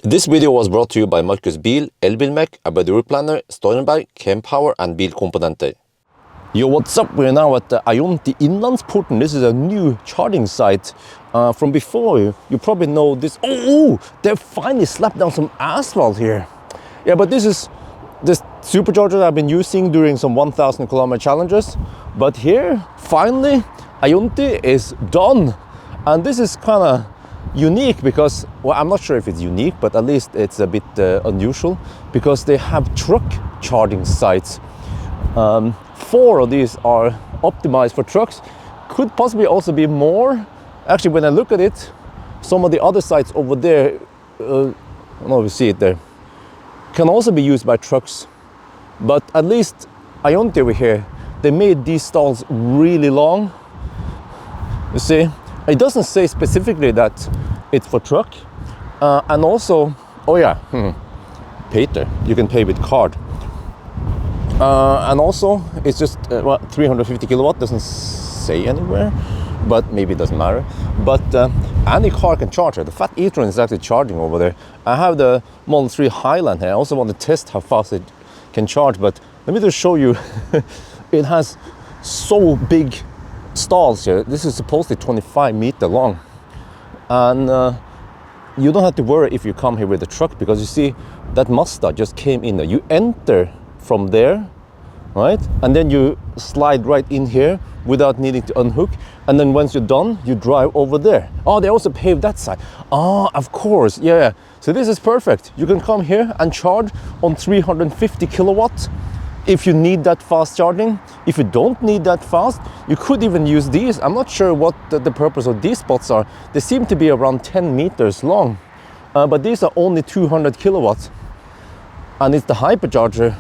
This video was brought to you by Markus Bil, Elbilmek, ABRP, Stormberg, Kempower and Bilkomponenter. Yo, what's up? We're now at the Ionity Innlandsporten. This is a new charging site. From before, you probably know this. Oh, they finally slapped down some asphalt here. Yeah, but this is the supercharger I've been using during some 1,000 kilometer challenges. But here, finally, Ionity is done. And this is kind of unique because, well, I'm not sure if it's unique, but at least it's a bit unusual because they have truck charging sites. 4 of these are optimized for trucks. Could possibly also be more. Actually, when I look at it, some of the other sites over there, I don't know if you see it there, can also be used by trucks. But at least Ionity over here, they made these stalls really long. You see, it doesn't say specifically that it's for truck. And also, oh yeah, Peter, you can pay with card. And also, it's just 350 kilowatt, doesn't say anywhere, but maybe it doesn't matter. But any car can charge it. The Fat e-tron is actually charging over there. I have the Model 3 Highland here. I also want to test how fast it can charge, but let me just show you. It has so big stalls here. This is supposedly 25 meter long. And you don't have to worry if you come here with a truck, because you see that Mazda just came in there. You enter from there, right? And then you slide right in here without needing to unhook. And then once you're done, you drive over there. Oh, they also paved that side. Oh, of course, yeah. So this is perfect. You can come here and charge on 350 kilowatts if you need that fast charging. If you don't need that fast, you could even use these. I'm not sure what the purpose of these spots are. They seem to be around 10 meters long, but these are only 200 kilowatts. And it's the hypercharger.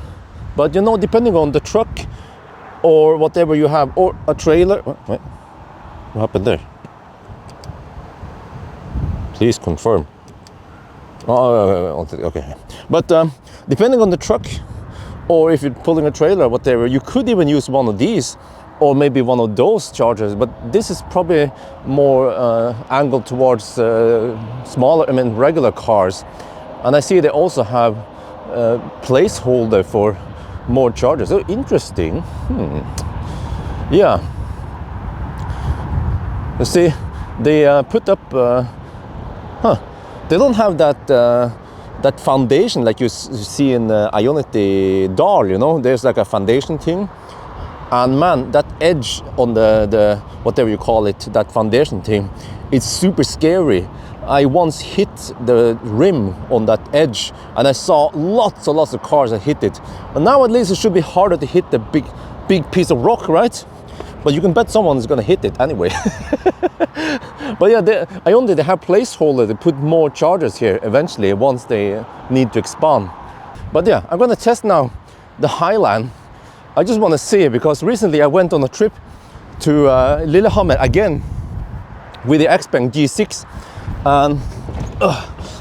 But you know, depending on the truck or whatever you have, or a trailer. Wait, what happened there? Please confirm. Oh, okay. But depending on the truck, or if you're pulling a trailer or whatever, you could even use one of these, or maybe one of those chargers. But this is probably more angled towards smaller, regular cars. And I see they also have a placeholder for more chargers. So interesting. Yeah. You see, they put up. They don't have that foundation like you see in Ionity doll. You know, there's like a foundation thing, and man, that edge on the whatever you call it, that foundation thing, it's super scary. I once hit the rim on that edge, and I saw lots of cars that hit it. And now at least it should be harder to hit the big piece of rock, right? But you can bet someone is gonna hit it anyway. But yeah, they have placeholder to put more chargers here eventually once they need to expand. But yeah, I'm gonna test now the Highland. I just want to see it because recently I went on a trip to Lillehammer again with the Xpeng G6. And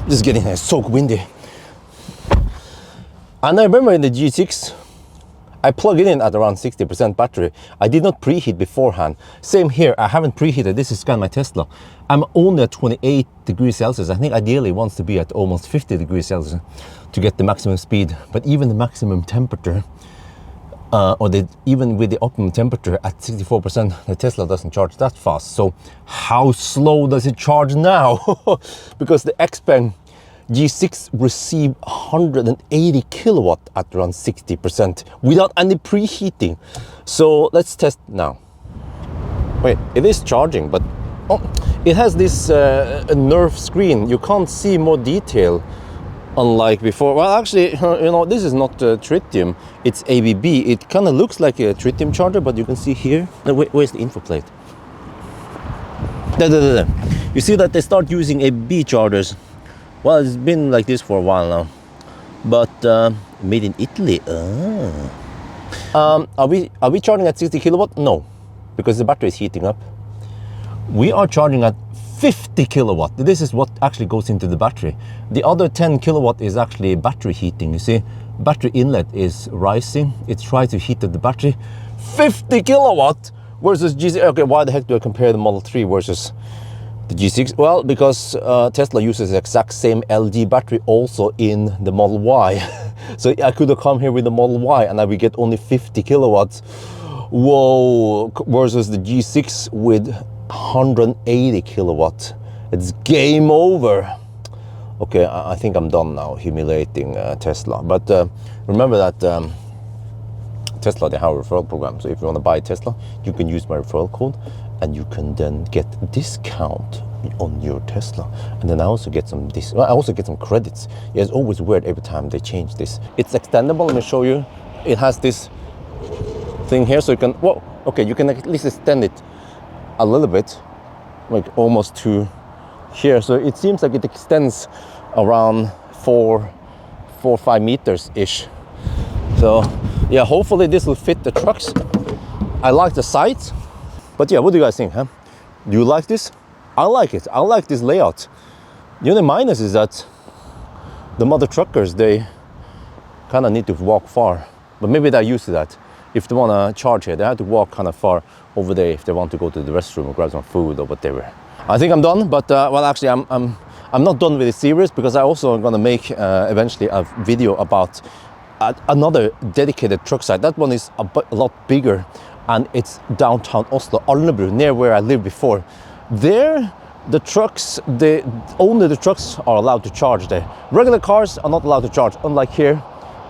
just getting here, it's so windy. And I remember in the G6, I plugged it in at around 60% battery. I did not preheat beforehand. Same here, I haven't preheated. This is ScanMyTesla. I'm only at 28 degrees Celsius. I think ideally it wants to be at almost 50 degrees Celsius to get the maximum speed. But even the maximum temperature, even with the optimum temperature at 64%, the Tesla doesn't charge that fast. So how slow does it charge now? Because the Xpeng G6 received 180 kilowatt at around 60% without any preheating. So let's test now. Wait, it is charging, but it has this nerve screen. You can't see more detail. Unlike before. Well, actually, you know, this is not tritium, it's ABB. It kind of looks like a tritium charger, but you can see here. Where's the info plate? There. You see that they start using ABB chargers. Well, it's been like this for a while now, but made in Italy. Are we charging at 60 kilowatt? No, because the battery is heating up. We are charging at 50 kilowatt. This is what actually goes into the battery. The other 10 kilowatt is actually battery heating. You see, battery inlet is rising. It tries to heat up the battery. 50 kilowatt versus G6. Okay, why the heck do I compare the Model 3 versus The G6, well, because Tesla uses the exact same LG battery also in the Model Y. So I could have come here with the Model Y and I would get only 50 kilowatts. Whoa, versus the G6 with 180 kilowatts. It's game over. Okay, I think I'm done now humiliating Tesla. But remember that Tesla, they have a referral program. So if you want to buy Tesla, you can use my referral code and you can then get a discount on your Tesla. And then I also get some credits. Yeah, it's always weird every time they change this. It's extendable. Let me show you. It has this thing here, so you can, whoa, okay, you can at least extend it a little bit, like almost to here. So it seems like it extends around 4-5 meters ish. So yeah, hopefully this will fit the trucks. I like the size, but yeah, what do you guys think, huh? Do you like this? I like it. I like this layout. The only minus is that the mother truckers, they kind of need to walk far, but maybe they're used to that. If they want to charge here, they have to walk kind of far over there if they want to go to the restroom or grab some food or whatever. I think I'm done, but well, actually I'm not done with this series, because I also am gonna make eventually a video about another dedicated truck site. That one is a lot bigger, and it's downtown Oslo, Alnabru, near where I lived before. There, the trucks, only the trucks are allowed to charge there. Regular cars are not allowed to charge, unlike here.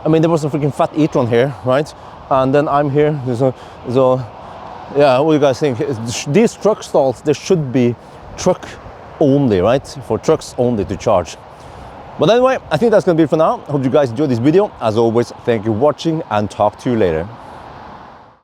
I mean, there was a freaking fat e-tron here, right? And then I'm here, so yeah, what do you guys think? These truck stalls, they should be truck only, right? For trucks only to charge. But anyway, I think that's gonna be it for now. Hope you guys enjoyed this video. As always, thank you for watching and talk to you later.